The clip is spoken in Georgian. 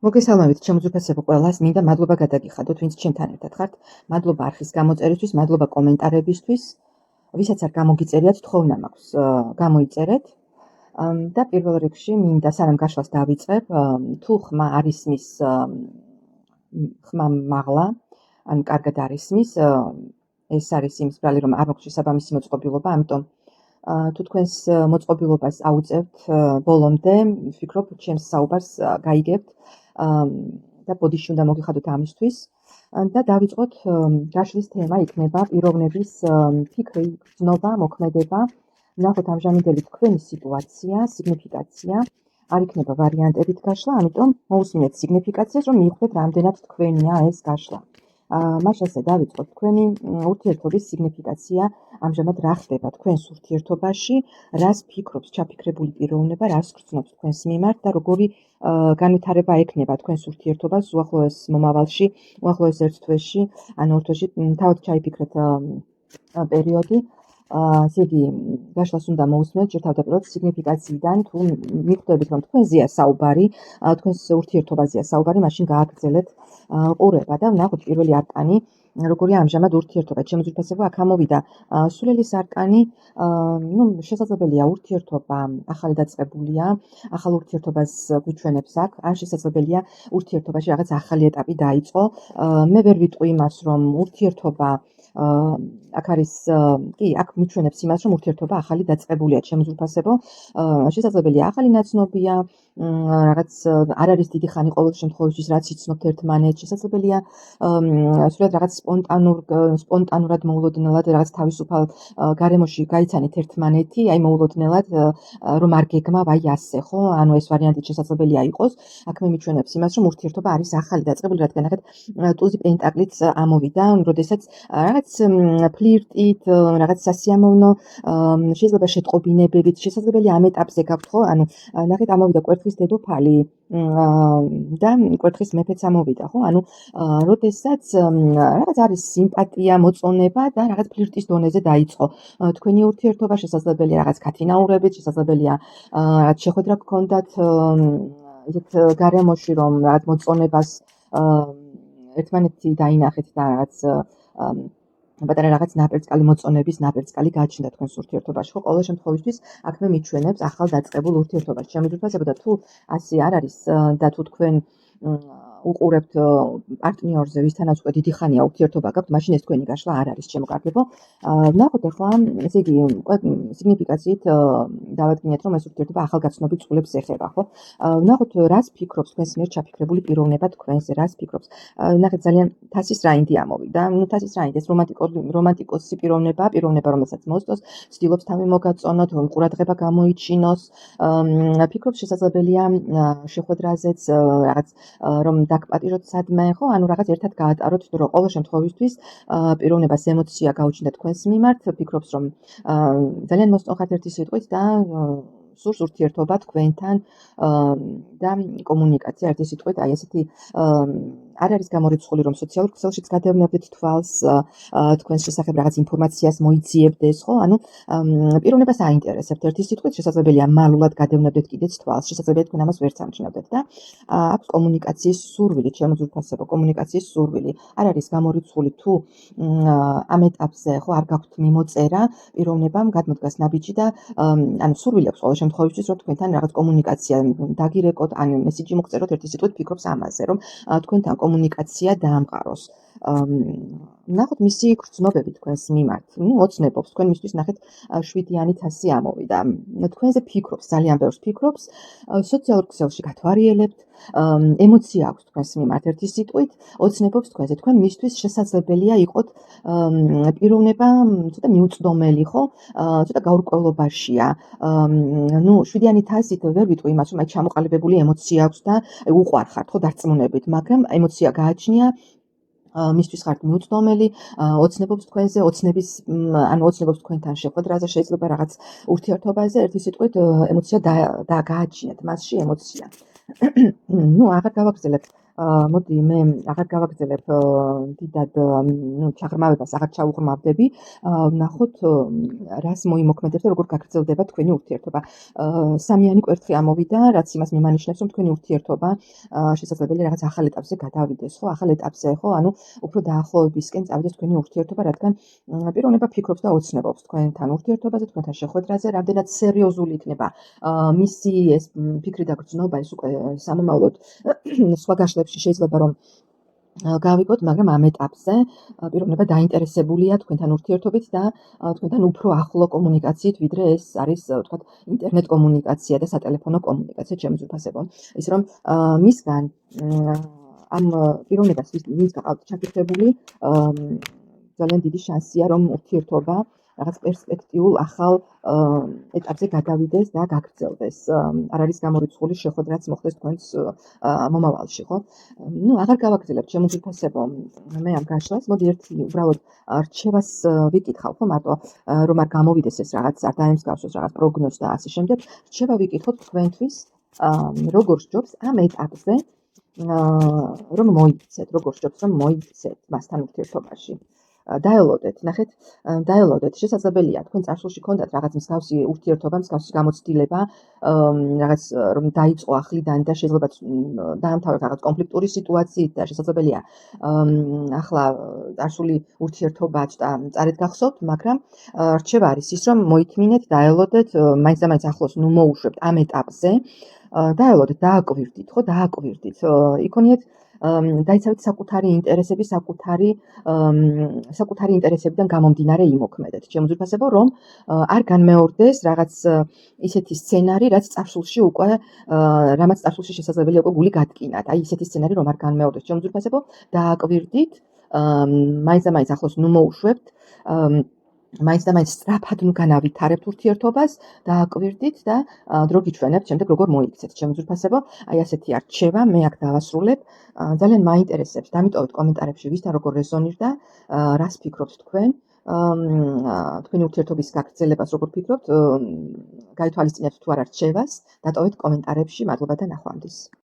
მოგესალმებით, ჩემოძვირფასებო ყველას, მინდა მადლობა გადაგიხადოთ, ვინც ჩემთან ერთად ხართ. მადლობა არხის გამოწერისთვის, მადლობა კომენტარებისთვის. ვისაც არ გამოგიწერიათ, თხოვნა მაქვს, გამოიწერეთ. და პირველ რიგში მინდა სანამ გაშლას დავიწყებ, თუ ხმა არ ისმის ხმა მაღლა, ან კარგად არ ისმის, ეს არის იმის ბრალი, რომ არ მაქვს შესაბამისი მოწყობილობა, ამიტომ თუ თქვენს მოწყობილობას აუწევთ ბოლომდე, ვფიქრობ, ჩემს საუბარს გაიგებთ და ბოდიში უნდა მოგიხადოთ ამისთვის. და დავიწყოთ გაშლის თემა იქნება პიროვნების ფიქრი, გრძნობა, მოქმედება. ნახოთ ამჟამინდელი თქვენი სიტუაცია, სიგნიფიკაცია. არ იქნება ვარიანტებით გაშლა, ამიტომ მოусმინეთ სიგნიფიკაციას, რომ მიხვდეთ რამდენად თქვენია ეს გაშლა. მას ასე დავიწყოთ თქვენი ურთიერთობის სიგნიფიკაცია, ამჟამად რა ხდება თქვენს ურთიერთობაში, რას ფიქრობს ჩაფიქრებული პიროვნება, რას გრძნობს თქვენს მიმართ და როგორი განვითარება ექნება თქვენს ურთიერთობას უახლოეს მომავალში, უახლოეს ერთ თვეში, ან ორ თვეში თავად ჩაიფიქრეთ პერიოდი. ესე იგი, გაშლას უნდა მოусმინოთ ჯერ თავდაპირველად სიგნიფიკაციიდან, თუ მიხვდებით, რომ თქვენზეა საუბარი, თქვენს ურთიერთობაზეა საუბარი, მაშინ გააგრძელეთ ყურება და ვნახოთ პირველი არკანი, როგორია ამჟამად ურთიერთობა. ჩემოძვირფასებო, აქ ამოვიდა სულელის არკანი, შესაძლებელია ურთიერთობა ახალი დაწყებულია, ახალ ურთიერთობას გვიჩვენებს აქ, ან შესაძლებელია ურთიერთობაში რაღაც ახალი ეტაპი დაიწყო. მე ვერ ვიტყვი იმას, რომ ურთიერთობა აქ არის, კი, აქ მიჩვენებს იმას, რომ ურთიერთობა ახალი დაწყებულია, ჩემოძვირფასებო. შესაძლებელია ახალი ნაცნობია, რაღაც არ არის დიდი ხანი ყოველ შემთხვევაში, რაც იცნობთ ერთმანეთს, შესაძლებელია სულად რაღაც სპონტანურად მოულოდნელად რაღაც თავისუფალ გარემოში გაიცანით ერთმანეთი, აი მოულოდნელად რომ არ გეგმავ, აი ასე, ხო? ანუ ეს ვარიანტი შესაძლებელია იყოს. აქ მე მიჩვენებს იმას, რომ ურთიერთობა არის ახალი დაწყებული, რადგან ნახეთ ტუზი პენტაკლიც ამოვიდა, როდესაც რაღაც ფლირტით, რაღაც სასიამოვნო, შეიძლება შეტყობინებებით, შესაძლებელია ამ ეტაპზე გაქვთ, ხო? ანუ ნახეთ ამოვიდა კვერთხის დედოფალი და კვერთხის მეფეც ამოვიდა, ხო? ანუ როდესაც რაღაც არის სიმპათია, მოწონება და რაღაც ფლირტის დონეზე დაიწყო თქვენი ურთიერთობა, შესაძლებელია რაღაც ქათინაურებით, შესაძლებელია რაღაც შეხვედრა გქონდათ ისეთ გარემოში, რომ რაღაც მოწონებას ერთმანეთი დაინახეთ და რაღაც პატარა რაღაც ნაპერწკალი მოწონების ნაპერწკალი გაჩნდა თქვენს ურთიერთობაში, ხო? ყოველ შემთხვევაში აქ მე მიჩვენებს ახალ დაწყებულ ურთიერთობას. შემოძვირფასებო და თუ ასე არ არის და თუ თქვენ უყურებთ პარტნიორზე, ვისთანაც უკვე დიდი ხანია ურთიერთობა გაქვთ, მაშინ ეს თქვენი გაშლა არ არის, ჩემოკარგებო. ვნახოთ ახლა, ესე იგი, სიგნიფიკაციით დავადგინეთ, რომ ეს ურთიერთობა ახალგაცნობით წყვილებს ეხება, ხო? ვნახოთ, რას ფიქრობს თქვენს მიერ ჩაფიქრებული პიროვნება თქვენზე, რას ფიქრობს. ნახეთ, ძალიან თასის რაინდი ამოვიდა. თასის რაინდი ეს რომანტიკოსი პიროვნება, რომელსაც მოსწონს, ცდილობს თავი მოგაწონოთ, ყურადღება გამოიჩინოს, ფიქრობს შესაძლებელია შეხვედრაზეც რაღაც რომ დაგპატიჟოთ სადმე, ხო? ანუ რაღაც ერთად გაატაროთ, რომ ყოველ შემთხვევაში პიროვნებას ემოცია გაუჩნდა თქვენს მიმართ, ფიქრობს, რომ ძალიან მოსწონხართ ერთი სიტყვით და სურს ურთიერთობა თქვენთან და კომუნიკაცია ერთი სიტყვით, აი ესეთი არ არის გამორიცხული, რომ სოციალურ ქსელშიც გადავნებდეთ თვალს, თქვენს შესახებ რაღაც ინფორმაციას მოიძიებდეს, ხო? ანუ პიროვნებას აინტერესებთ ერთი სიტყვით, შესაძლებელია მალულად გადავნებდეთ კიდეც თვალს, შესაძლებელია თქვენ ამას ვერც ამჩნევდეთ და აქვს კომუნიკაციის სურვილი, ჩემოძვირფასებო, კომუნიკაციის სურვილი. არ არის გამორიცხული თუ ამ ეტაპზე, ხო, არ გაქვთ მიმოწერა პიროვნებამ, გადმოდგას ნაბიჯი და ანუ სურვილი აქვს ყოველ შემთხვევაში, რომ თქვენთან რაღაც კომუნიკაცია დაგირეკოთ, ან მესიჯი მოგწეროთ ერთი სიტყვით, ფიქრობს ამაზე, რომ თქვენთან კომუნიკაცია დაამყაროს. ნახოთ მისი გრძნობები თქვენს მიმართ. ოცნებობს, თქვენ მისთვის ნახეთ 7-იანი თასი ამოვიდა. თქვენზე ფიქრობს, ძალიან ბევრს ფიქრობს, სოციალურ ქსელში გათვალიერებთ, ემოცია აქვს თქვენს მიმართ ერთი სიტყვით, ოცნებობს თქვენზე. თქვენ მისთვის შესაძლებელია იყოთ პიროვნება ცოტა მიუწვდომელი, ხო? ცოტა გაურკვევლობაშია. 7-იანი თასით ვერ ვიტყვი იმას, რომ აი ჩამოყალიბებული ემოცია აქვს და უყვარხართ, ხო, დარწმუნებით, მაგრამ ემოცია გააჩნია, მისთვის ხართ მიუწვდომელი, ოცნებობს თქვენზე, ოცნებობს თქვენთან შეხვედრაზე, შეიძლება რაღაც ურთიერთობაზე, ერთი სიტყვით ემოცია გააჩნიათ მასში ემოცია. აღარ გავაგრძელებ მოდი მე აღარ გავაგრძელებ დიდად ჩაღრმავებას აღარ ჩავუღრმავდები. ვნახოთ რას მოიმოქმედებს და როგორ გაგრძელდება თქვენი ურთიერთობა. სამიანი კვერთხი ამოვიდა, რაც იმას მიმანიშნებს, რომ თქვენი ურთიერთობა შესაძლებელია რაღაც ახალ ეტაპზე გადავიდეს, ხო? ახალ ეტაპზე, ხო? ანუ უფრო დაახლოებისკენ წავიდეს თქვენი ურთიერთობა, რადგან პიროვნება ფიქრობს და ოცნებობს თქვენთან ურთიერთობაზე, თქვენთან შეხვედრაზე, რამდენად სერიოზული იქნება მისი ეს ფიქრი და გრძნობა, ეს უკვე სამომავლოდ სხვა გაშლებში შეიძლება რომ გავიგოთ, მაგრამ ამ ეტაპზე პიროვნება დაინტერესებულია თქვენთან ურთიერთობით და თქვენთან უფრო ახლო კომუნიკაციით, ვიდრე ეს არის ვთქვათ ინტერნეტ კომუნიკაცია და სატელეფონო კომუნიკაცია ჩემს უფასებო. ის რომ მისგან ამ პიროვნებას ვინც გაყავთ ჩაკითხებული ძალიან დიდი შანსია რომ ურთიერთობა რაღაც პერსპექტიულ ახალ ეტაპზე გადავიდეს და გაგრძელდეს. არ არის გამორიცხული შეხვედრაც მოხდეს თქვენს მომავალში, ხო? აღარ გავაგრძელებ ჩემო ძვირფასებო მე ამ გაშლას. მოდი ერთი უბრალოდ რჩევას ვიკითხავ, ხო, მარტო რომ არ გამოვიდეს ეს რაღაც არ დაემსგავსოს რაღაც პროგნოზ და ასე შემდეგ. რჩევა ვიკითხოთ თქვენთვის როგორ სჯობს ამ ეტაპზე რომ მოიქცეთ, როგორ სჯობს რომ მოიქცეთ მასთან ურთიერთობაში. დაელოდეთ, ნახეთ, დაელოდეთ. შესაძლებელია თქვენ წარსულში გქონდათ რაღაც მსგავსი ურთიერთობა, მსგავსი გამოცდილება, რაღაც რომ დაიწყო ახლიდან და შეიძლება დაამთავროთ რაღაც კონფლიქტური სიტუაციით და შესაძლებელია ახლა წარსული ურთიერთობა ცოტა მწარედ გახსოვთ, მაგრამ რჩევა არის ის, რომ მოითმინეთ, დაელოდეთ, მაინც და მაინც ახლოს მოუშვებთ ამ ეტაპზე. დაელოდეთ, დააკვირდით, ხო, დააკვირდით. იქონიეთ დაიცავით საკუთარი ინტერესები, საკუთარი ინტერესებიდან გამომდინარე იმოქმედეთ. ჩემო ძვირფასებო, რომ არ განმეორდეს რაღაც ისეთი სცენარი, რაც წარსულში უკვე რამაც წარსულში შესაძლებელია უკვე გული გადკინათ. აი ისეთი სცენარი რომ არ განმეორდეს. ჩემო ძვირფასებო, დააკვირდით, მაინც და მაინც ახლოს მოუშვებთ, მაინც და მაინც სწრაფად განავითარებთ ურთიერთობას, დააკვირდით და დრო გიჩვენებთ შემდეგ როგორ მოიქცეთ. ჩემო ძვირფასებო, აი ასეთი რჩევა მე აქ დავასრულებ. ძალიან მაინტერესებს, დამიტოვეთ კომენტარებში ვისთან როგორ რეზონირდა, რას ფიქრობთ თქვენ, თქვენი ურთიერთობის გაგრძელებას როგორ ფიქრობთ, გაითვალისწინეთ თუ არა რჩევას, დატოვეთ კომენტარებში. მადლობა და ნახვამდის.